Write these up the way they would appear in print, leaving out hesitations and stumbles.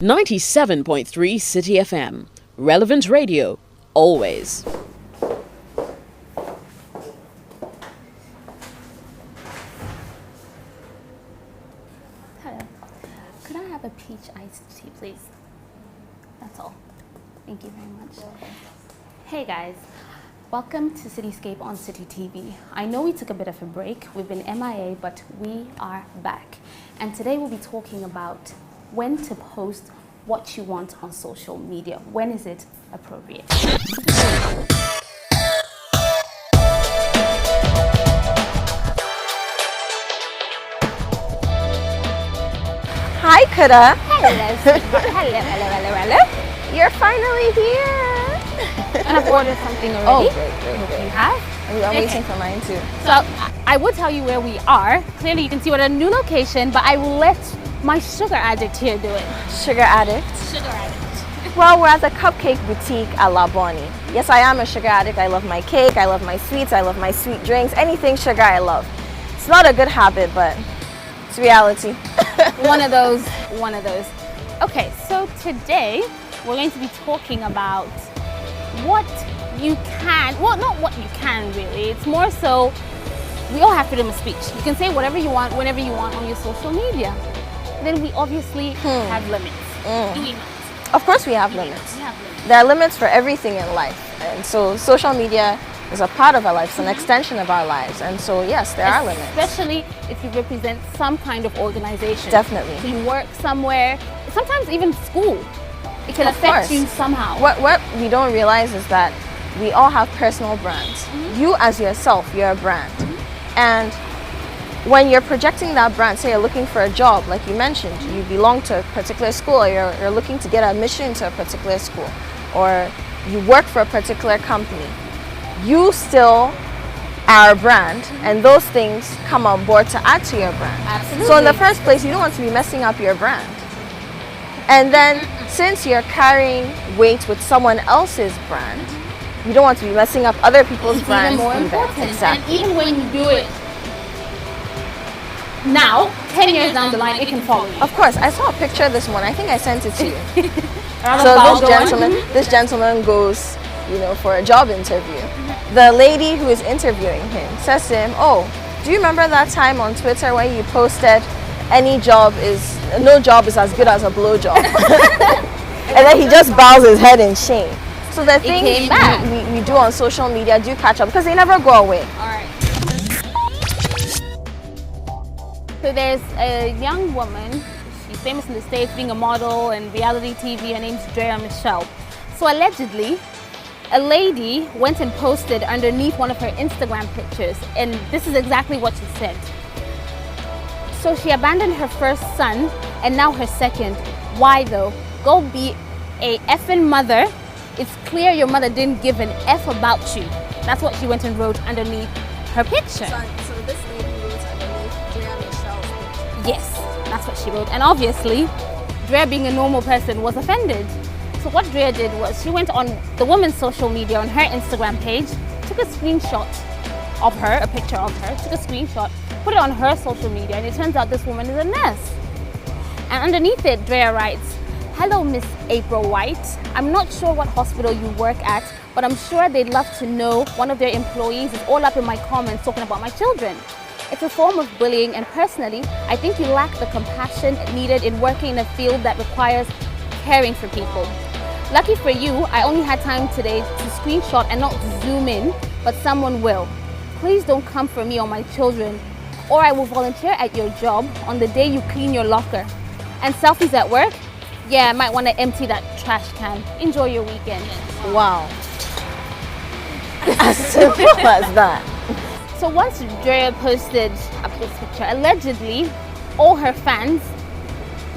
97.3 Citi FM. Relevant radio, always. Hello. Could I have a peach iced tea, please? That's all. Thank you very much. Hey guys. Welcome to Scape on Citi TV. I know we took a bit of a break. We've been MIA, but we are back. And today we'll be talking about when to post what you want on social media. When is it appropriate? Hi, Kuda. Hello. You're finally here. And I've ordered something already. Oh, great. You have? I'm waiting for mine too. So I will tell you where we are. Clearly you can see we're at a new location, but I will let my sugar addict here do it. Sugar addict? Sugar addict. Well, we're at the Cupcake Boutique at La Bonnie. Yes, I am a sugar addict. I love my cake, I love my sweets, I love my sweet drinks. Anything sugar I love. It's not a good habit, but it's reality. One of those. Okay, so today we're going to be talking about what you can, well, not what you can really, it's more so we all have freedom of speech. You can say whatever you want, whenever you want on your social media. Then we obviously have limits. Do we not? Of course we have limits. We have limits. There are limits for everything in life. And so social media is a part of our lives, an extension of our lives. And so yes, there are limits. Especially if you represent some kind of organization. Definitely. So you work somewhere, sometimes even school. It can affect you somehow. What we don't realize is that we all have personal brands. You as yourself, you're a brand. And when you're projecting that brand, say you're looking for a job, like you mentioned, you belong to a particular school, or you're looking to get admission to a particular school, or you work for a particular company, you still are a brand, and those things come on board to add to your brand. Absolutely. So in the first place, you don't want to be messing up your brand. And then since you're carrying weight with someone else's brand, you don't want to be messing up other people's It's brands. even more either. important. Exactly. And even when you do it now, 10 years down the line, it can follow you. Of course, I saw a picture this morning. I think I sent it to you. Around So about this gentleman goes, for a job interview. The lady who is interviewing him says to him, "Oh, do you remember that time on Twitter when you posted no job is as good as a blowjob?" And then he just bows his head in shame. So the things came back. we do on social media do catch up because they never go away. All right. So there's a young woman. She's famous in the States being a model and reality TV. Her name's Drea Michelle. So allegedly, a lady went and posted underneath one of her Instagram pictures, and this is exactly what she said. So she abandoned her first son and now her second. Why though? Go be a effing mother. It's clear your mother didn't give an F about you. That's what she went and wrote underneath her picture. So this lady wrote underneath Drea Michelle's picture. Yes, that's what she wrote. And obviously, Drea, being a normal person, was offended. So what Drea did was she went on the woman's social media, on her Instagram page, took a screenshot of her, a picture of her, took a screenshot, put it on her social media, and it turns out this woman is a nurse. And underneath it, Drea writes, "Hello, Miss April White. I'm not sure what hospital you work at, but I'm sure they'd love to know one of their employees is all up in my comments talking about my children. It's a form of bullying, and personally, I think you lack the compassion needed in working in a field that requires caring for people. Lucky for you, I only had time today to screenshot and not zoom in, but someone will. Please don't come for me or my children, or I will volunteer at your job on the day you clean your locker. And selfies at work? Yeah, I might want to empty that trash can. Enjoy your weekend." Wow. As simple as that. So once Drea posted up this picture, allegedly, all her fans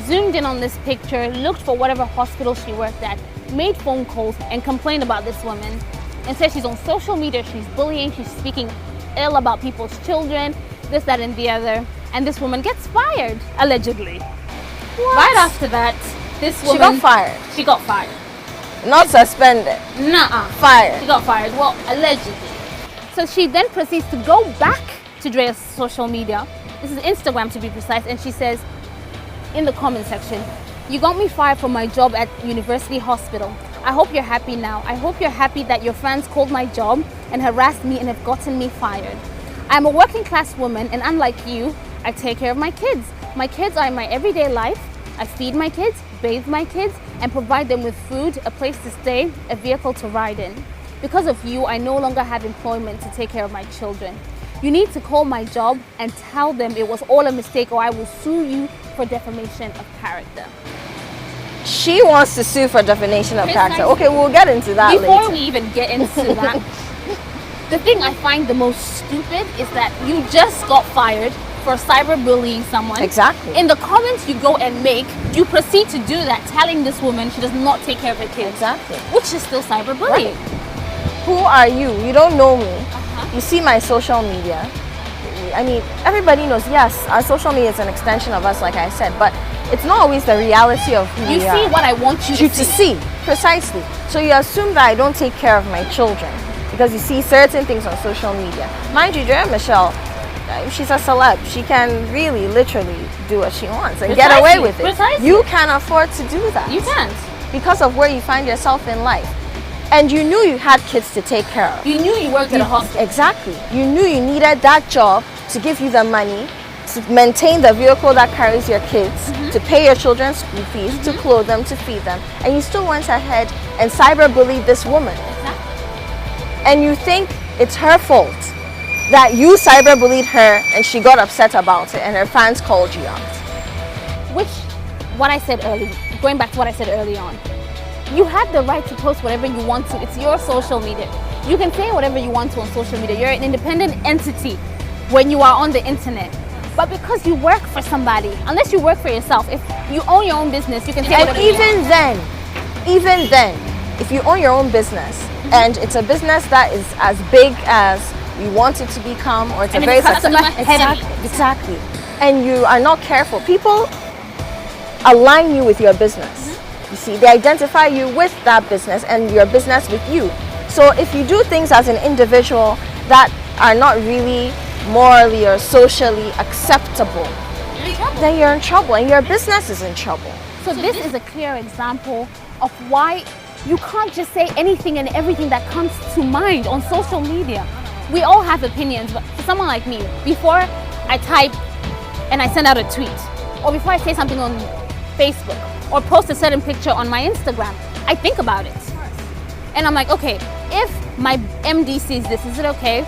zoomed in on this picture, looked for whatever hospital she worked at, made phone calls, and complained about this woman, and said she's on social media, she's bullying, she's speaking ill about people's children, this, that, and the other. And this woman gets fired, allegedly. What? Right after that, this woman... She got fired. She got fired. Not suspended. Nuh-uh. Fired. She got fired. Well, allegedly. So she then proceeds to go back to Drea's social media. This is Instagram to be precise. And she says in the comment section, You got me fired from my job at University Hospital. I hope you're happy now. I hope you're happy that your friends called my job and harassed me and have gotten me fired. I'm a working class woman, and unlike you, I take care of my kids. My kids are in my everyday life. I feed my kids, bathe my kids, and provide them with food, a place to stay, a vehicle to ride in. Because of you, I no longer have employment to take care of my children. You need to call my job and tell them it was all a mistake, or I will sue you for defamation of character. She wants to sue for defamation of character. Okay, we'll get into that Before later. we even get into that, the thing I find the most stupid is that you just got fired for cyberbullying someone. Exactly. In the comments you go and make, you proceed to do that, telling this woman she does not take care of her kids. Exactly. Which is still cyberbullying. Who are you? You don't know me. You see my social media. I mean, everybody knows, yes, our social media is an extension of us, like I said, but it's not always the reality of who You we see are. what I want you to see. Precisely. So you assume that I don't take care of my children because you see certain things on social media. Mind you, Drea Michelle, she's a celeb. She can really, literally do what she wants and get away with it. Precisely. You can afford to do that. You can't. Because of where you find yourself in life. And you knew you had kids to take care of. You knew you worked at a hospital. Exactly. You knew you needed that job to give you the money, to maintain the vehicle that carries your kids, to pay your children's school fees, to clothe them, to feed them. And you still went ahead and cyberbullied this woman. Exactly. And you think it's her fault that you cyberbullied her and she got upset about it and her fans called you out. Which, what I said earlier, going back to what I said early on, you have the right to post whatever you want to. It's your social media. You can say whatever you want to on social media. You're an independent entity when you are on the internet. But because you work for somebody, unless you work for yourself, if you own your own business, you can say whatever you want. Even then, if you own your own business and it's a business that is as big as you want it to become, or it's And a very it's customer heavy. Exactly. And you are not careful. People align you with your business. You see, they identify you with that business and your business with you. So if you do things as an individual that are not really morally or socially acceptable, then you're in trouble and your business is in trouble. So this is a clear example of why you can't just say anything and everything that comes to mind on social media. We all have opinions, but for someone like me, before I type and I send out a tweet, or before I say something on Facebook, or post a certain picture on my Instagram, I think about it. And I'm like, okay, if my MD sees this, is it okay?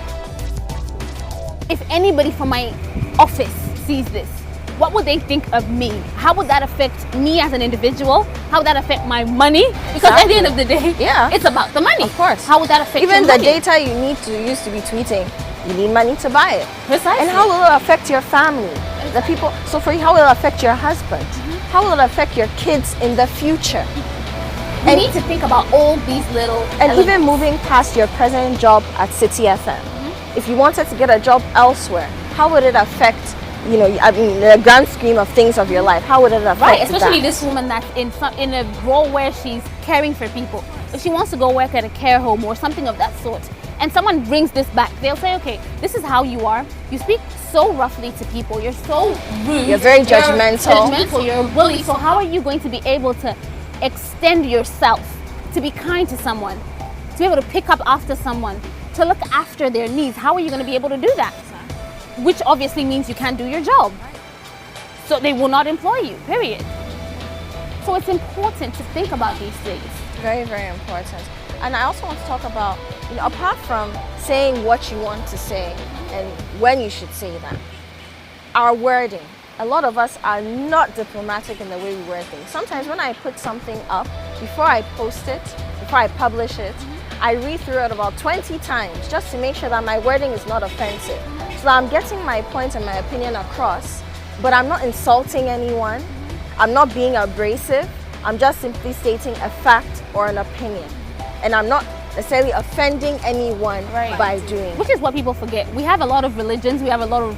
If anybody from my office sees this, what would they think of me? How would that affect me as an individual? How would that affect my money? Because at the end of the day, it's about the money. Of course. How would that affect even your the money? data you need to use to be tweeting? You need money to buy it. Precisely. And how will it affect your family? The people. So for you, how will it affect your husband? How will it affect your kids in the future? We need to think about all these little And elements. even moving past your present job at Citi FM, if you wanted to get a job elsewhere, how would it affect, you know, I mean, the grand scheme of things of your life? How would it affect Right, especially that? this woman that's in a role where she's caring for people. If she wants to go work at a care home or something of that sort, and someone brings this back, they'll say, okay, this is how you are. You speak so roughly to people. You're so rude. You're very judgmental. You're a bully. So how are you going to be able to extend yourself, to be kind to someone, to be able to pick up after someone, to look after their needs? How are you going to be able to do that? Which obviously means you can't do your job. So they will not employ you, period. So it's important to think about these things. Very, very important. And I also want to talk about, you know, apart from saying what you want to say and when you should say them, our wording. A lot of us are not diplomatic in the way we word things. Sometimes when I put something up, before I post it, before I publish it, I read through it about 20 times just to make sure that my wording is not offensive. So that I'm getting my point and my opinion across, but I'm not insulting anyone. I'm not being abrasive. I'm just simply stating a fact or an opinion. And I'm not necessarily offending anyone by doing it. Which is what people forget. We have a lot of religions. We have a lot of...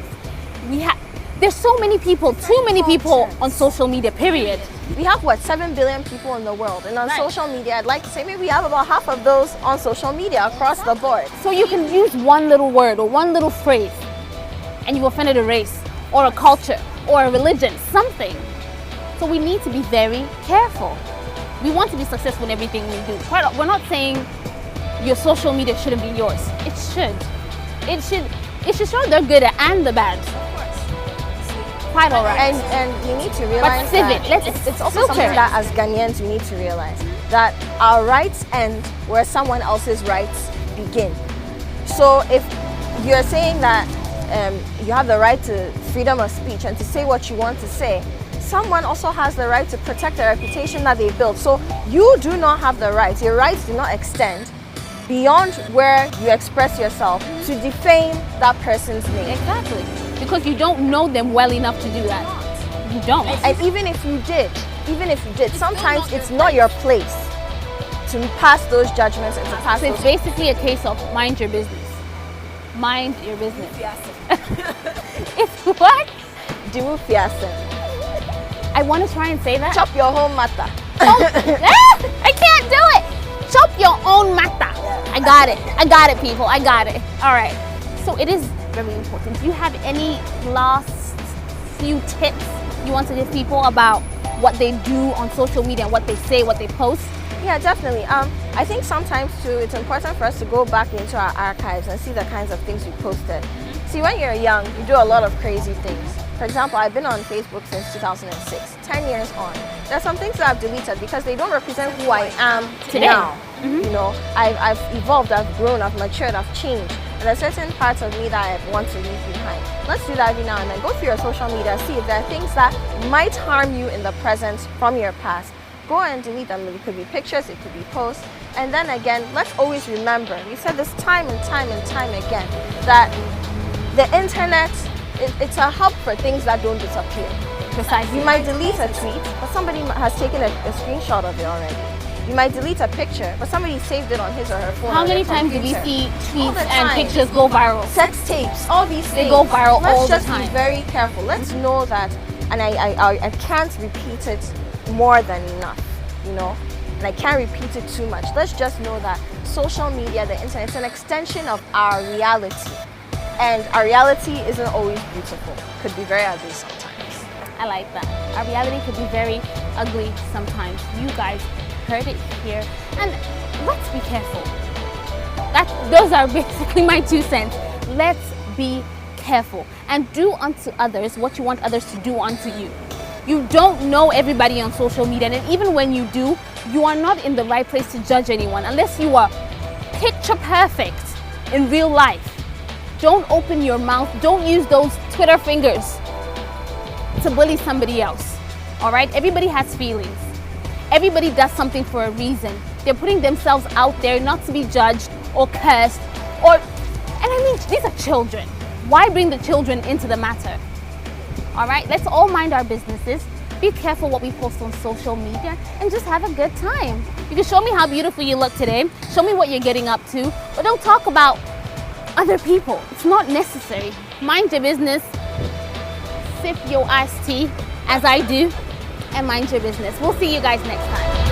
There's so many people, too many people on social media, period. We have, what, 7 billion people in the world. And on social media, I'd like to say maybe we have about half of those on social media across the board. So you can use one little word or one little phrase and you've offended a race or a culture or a religion, something. So we need to be very careful. We want to be successful in everything we do. We're not saying your social media shouldn't be yours. It should. It should show the good and the bad. Quite all right. And you need to realize it's also filter something it. that as Ghanaians we need to realize that our rights end where someone else's rights begin. So if you're saying that you have the right to freedom of speech and to say what you want to say, someone also has the right to protect the reputation that they built. So you do not have the rights. Your rights do not extend beyond where you express yourself to defame that person's name. Exactly. Because you don't know them well enough to do that. You don't. And even if you did, sometimes it's not your place to pass those judgments and to pass So those. it's basically a case of mind your business. Mind your business. It's what? Dimu fiasen. I want to try and say that. Chop your whole matter. I can't do it. Chop your own matter. I got it, people. I got it. All right. So it is very important. Do you have any last few tips you want to give people about what they do on social media and what they say, what they post? Yeah, definitely. I think sometimes too, it's important for us to go back into our archives and see the kinds of things we posted. See, when you're young, you do a lot of crazy things. For example, I've been on Facebook since 2006, 10 years on. There's some things that I've deleted because they don't represent who I am Today. now. You know, I've evolved, I've grown, I've matured, I've changed. And there's certain parts of me that I want to leave behind. Let's do that every now and then. Go through your social media, see if there are things that might harm you in the present from your past. Go and delete them. It could be pictures, it could be posts. And then again, let's always remember, we said this time and time and time again, that the internet, it's a hub for things that don't disappear. Precisely. You might delete a tweet, but somebody has taken a screenshot of it already. You might delete a picture, but somebody saved it on his or her phone. How or many their times do we computer. see All tweets the and time. pictures go viral? Sex tapes, all these They things. go viral Let's all the just time. be very careful. Let's know that, and I can't repeat it more than enough, you know, and I can't repeat it too much. Let's just know that social media, the internet, it's an extension of our reality, and our reality isn't always beautiful. It could be very ugly sometimes. I like that. Our reality could be very ugly sometimes. You guys heard it here. And let's be careful. Those are basically my 2 cents. Let's be careful and do unto others what you want others to do unto you. You don't know everybody on social media, and even when you do, you are not in the right place to judge anyone unless you are picture perfect in real life. Don't open your mouth. Don't use those Twitter fingers to bully somebody else. All right? Everybody has feelings. Everybody does something for a reason. They're putting themselves out there not to be judged or cursed and I mean, these are children. Why bring the children into the matter? All right? Let's all mind our businesses. Be careful what we post on social media and just have a good time. You can show me how beautiful you look today. Show me what you're getting up to, but don't talk about other people. It's not necessary. Mind your business. Sip your iced tea, as I do, and mind your business. We'll see you guys next time.